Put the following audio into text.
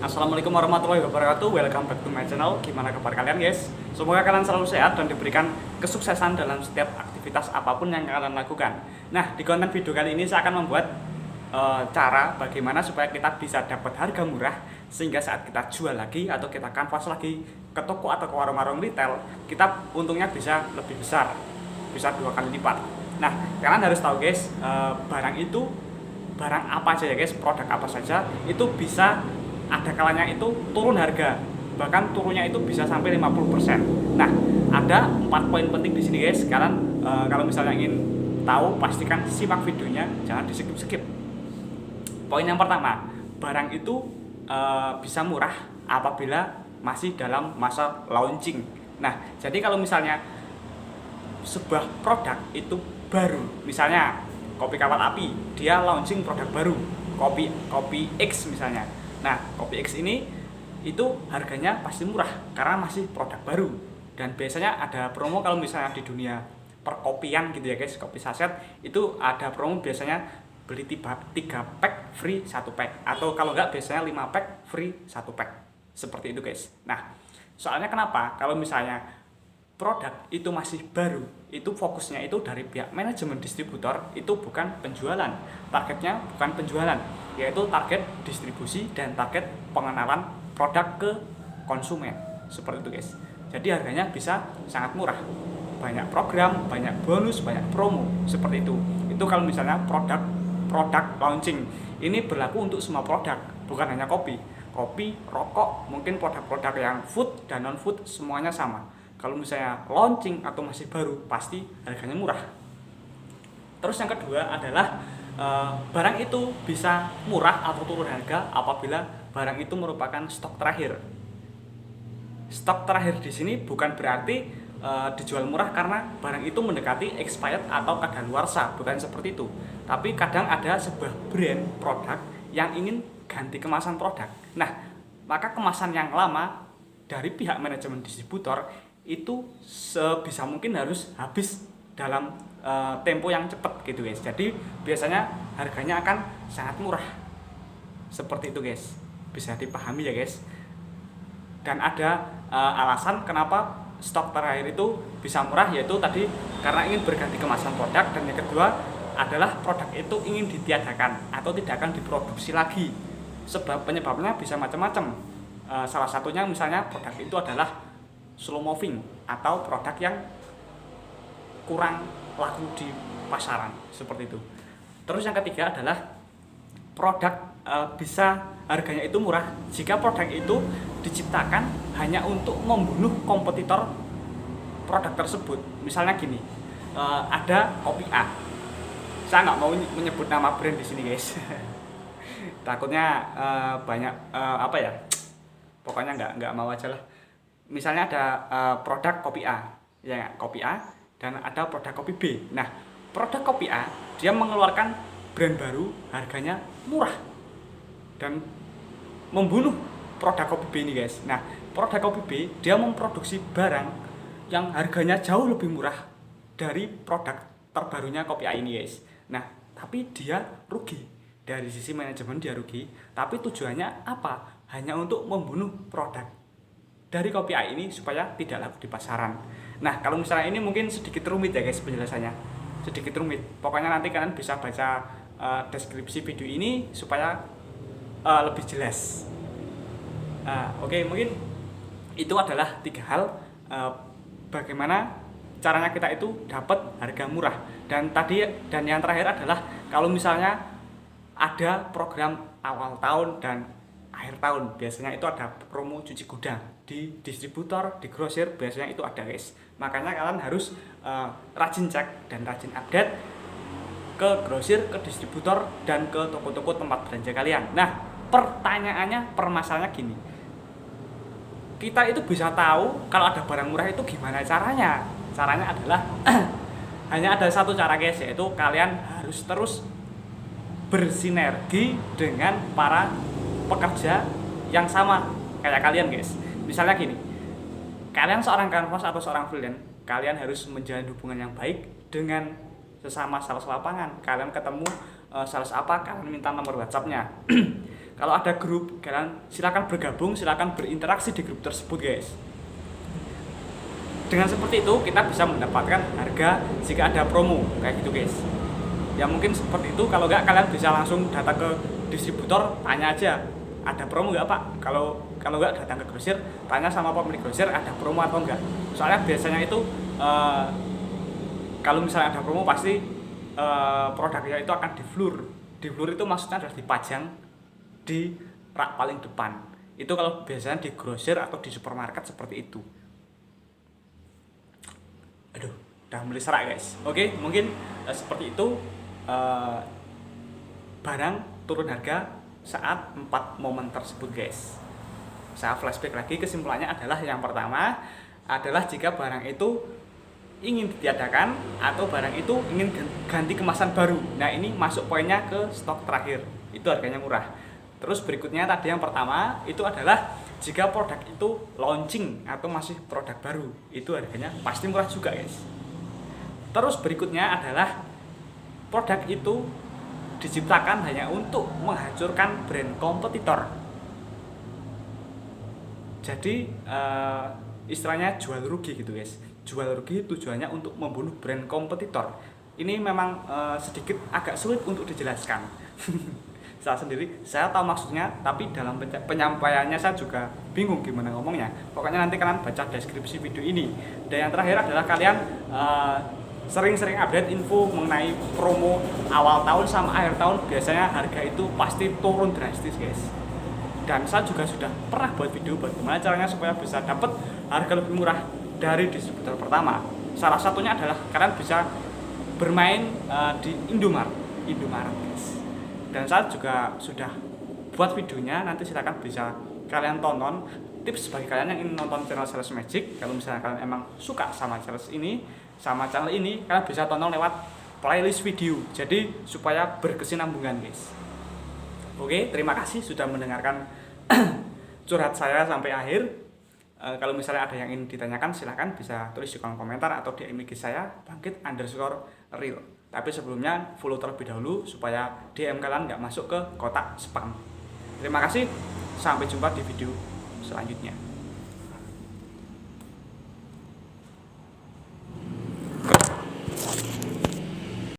Assalamualaikum warahmatullahi wabarakatuh. Welcome back to my channel. Gimana kabar kalian guys? Semoga kalian selalu sehat dan diberikan kesuksesan dalam setiap aktivitas apapun yang kalian lakukan. Nah, di konten video kali ini saya akan membuat cara bagaimana supaya kita bisa dapat harga murah, sehingga saat kita jual lagi atau kita kanvas lagi ke toko atau ke warung-warung retail, kita untungnya bisa lebih besar, bisa 2 kali lipat. Nah, kalian harus tahu guys, barang apa aja ya guys, produk apa saja itu bisa ada kalanya itu turun harga, bahkan turunnya itu bisa sampai 50%. Nah, ada 4 poin penting di sini guys. Kalian kalau misalnya ingin tahu, pastikan simak videonya, jangan di skip-skip. Poin yang pertama, barang itu bisa murah apabila masih dalam masa launching. Nah, jadi kalau misalnya sebuah produk itu baru, misalnya kopi kawat api, dia launching produk baru, kopi X misalnya. Nah, kopi X ini itu harganya pasti murah karena masih produk baru. Dan biasanya ada promo kalau misalnya di dunia perkopian gitu ya guys, kopi saset itu ada promo, biasanya beli 3 pack free 1 pack, atau kalau enggak biasanya 5 pack free 1 pack. Seperti itu guys. Nah, soalnya kenapa? Kalau misalnya produk itu masih baru, itu fokusnya itu dari pihak manajemen distributor itu bukan penjualan. Targetnya bukan penjualan, yaitu target distribusi dan target pengenalan produk ke konsumen. Seperti itu guys. Jadi harganya bisa sangat murah. Banyak program, banyak bonus, banyak promo. Seperti itu. Itu kalau misalnya produk launching. Ini berlaku untuk semua produk, bukan hanya kopi. Kopi, rokok, mungkin produk-produk yang food dan non food semuanya sama. Kalau misalnya launching atau masih baru, pasti harganya murah. Terus yang kedua adalah barang itu bisa murah atau turun harga apabila barang itu merupakan stok terakhir. Stok terakhir di sini bukan berarti dijual murah karena barang itu mendekati expired atau kadaluarsa, bukan seperti itu. Tapi kadang ada sebuah brand produk yang ingin ganti kemasan produk. Nah, maka kemasan yang lama dari pihak manajemen distributor itu sebisa mungkin harus habis dalam tempo yang cepat gitu guys. Jadi biasanya harganya akan sangat murah. Seperti itu guys. Bisa dipahami ya guys. Dan ada alasan kenapa stok terakhir itu bisa murah, yaitu tadi karena ingin berganti kemasan produk, dan yang kedua adalah produk itu ingin ditiadakan atau tidak akan diproduksi lagi. Sebab penyebabnya bisa macam-macam. Salah satunya misalnya produk itu adalah slow moving atau produk yang kurang laku di pasaran, seperti itu. Terus yang ketiga adalah produk bisa harganya itu murah jika produk itu diciptakan hanya untuk membunuh kompetitor produk tersebut. Misalnya gini, ada kopi A. Saya nggak mau menyebut nama brand di sini guys. Takutnya banyak pokoknya nggak mau aja lah. Misalnya ada produk kopi A, ya kopi A, dan ada produk kopi B. Nah, produk kopi A dia mengeluarkan brand baru, harganya murah dan membunuh produk kopi B ini guys. Nah, produk kopi B dia memproduksi barang yang harganya jauh lebih murah dari produk terbarunya kopi A ini guys. Nah, tapi dia rugi. Dari sisi manajemen dia rugi, tapi tujuannya apa? Hanya untuk membunuh produk dari kopi A ini supaya tidak laku di pasaran. Nah, kalau misalnya ini mungkin sedikit rumit ya guys penjelasannya. Sedikit rumit. Pokoknya nanti kalian bisa baca deskripsi video ini supaya lebih jelas. Oke, mungkin itu adalah 3 hal bagaimana caranya kita itu dapat harga murah. Dan yang terakhir adalah kalau misalnya ada program awal tahun dan akhir tahun, biasanya itu ada promo cuci gudang di distributor, di grosir, biasanya itu ada guys. Makanya kalian harus rajin cek dan rajin update ke grosir, ke distributor, dan ke toko-toko tempat belanja kalian. Nah, permasalahannya gini, kita itu bisa tahu kalau ada barang murah itu gimana caranya? Caranya adalah hanya ada satu cara guys, yaitu kalian harus terus bersinergi dengan para pekerja yang sama kayak kalian guys. Misalnya gini, kalian seorang kanvas atau seorang freelance, kalian harus menjalin hubungan yang baik dengan sesama sales lapangan. Kalian ketemu sales apa, kalian minta nomor WhatsApp-nya. Kalau ada grup, kalian silakan bergabung, silakan berinteraksi di grup tersebut guys. Dengan seperti itu kita bisa mendapatkan harga jika ada promo kayak gitu guys. Ya mungkin seperti itu. Kalau nggak, kalian bisa langsung datang ke distributor, tanya aja ada promo nggak pak. Kalau nggak, datang ke grosir, tanya sama pemilik grosir ada promo atau enggak. Soalnya biasanya itu kalau misalnya ada promo pasti produknya itu akan di floor. Di floor itu maksudnya adalah dipajang di rak paling depan. Itu kalau biasanya di grosir atau di supermarket seperti itu. Aduh, udah mulai serak guys. Oke, mungkin seperti itu barang turun harga saat 4 momen tersebut guys. Saya flashback lagi, kesimpulannya adalah yang pertama adalah jika barang itu ingin ditiadakan atau barang itu ingin ganti kemasan baru. Nah ini masuk poinnya ke stok terakhir, itu harganya murah. Terus berikutnya tadi yang pertama itu adalah jika produk itu launching atau masih produk baru, itu harganya pasti murah juga guys. Terus berikutnya adalah produk itu diciptakan hanya untuk menghancurkan brand kompetitor. Jadi istilahnya jual rugi gitu guys. Jual rugi tujuannya untuk membunuh brand kompetitor. Ini memang sedikit agak sulit untuk dijelaskan. Saya sendiri, saya tahu maksudnya, tapi dalam penyampaiannya saya juga bingung gimana ngomongnya. Pokoknya nanti kalian baca deskripsi video ini. Dan yang terakhir adalah kalian sering-sering update info mengenai promo awal tahun sama akhir tahun. Biasanya harga itu pasti turun drastis guys. Dan saya juga sudah pernah buat video bagaimana caranya supaya bisa dapat harga lebih murah dari distributor pertama. Salah satunya adalah kalian bisa bermain di Indomaret guys. Dan saya juga sudah buat videonya, nanti silahkan bisa kalian tonton. Tips bagi kalian yang ingin nonton channel Sales Magic, kalau misalnya kalian emang suka sama sales ini, sama channel ini, kalian bisa tonton lewat playlist video, jadi supaya berkesinambungan guys. Oke, terima kasih sudah mendengarkan curhat saya sampai akhir. Kalau misalnya ada yang ingin ditanyakan, silahkan bisa tulis di kolom komentar atau di IG saya bangkit_real. Tapi sebelumnya follow terlebih dahulu supaya DM kalian nggak masuk ke kotak spam. Terima kasih, sampai jumpa di video selanjutnya.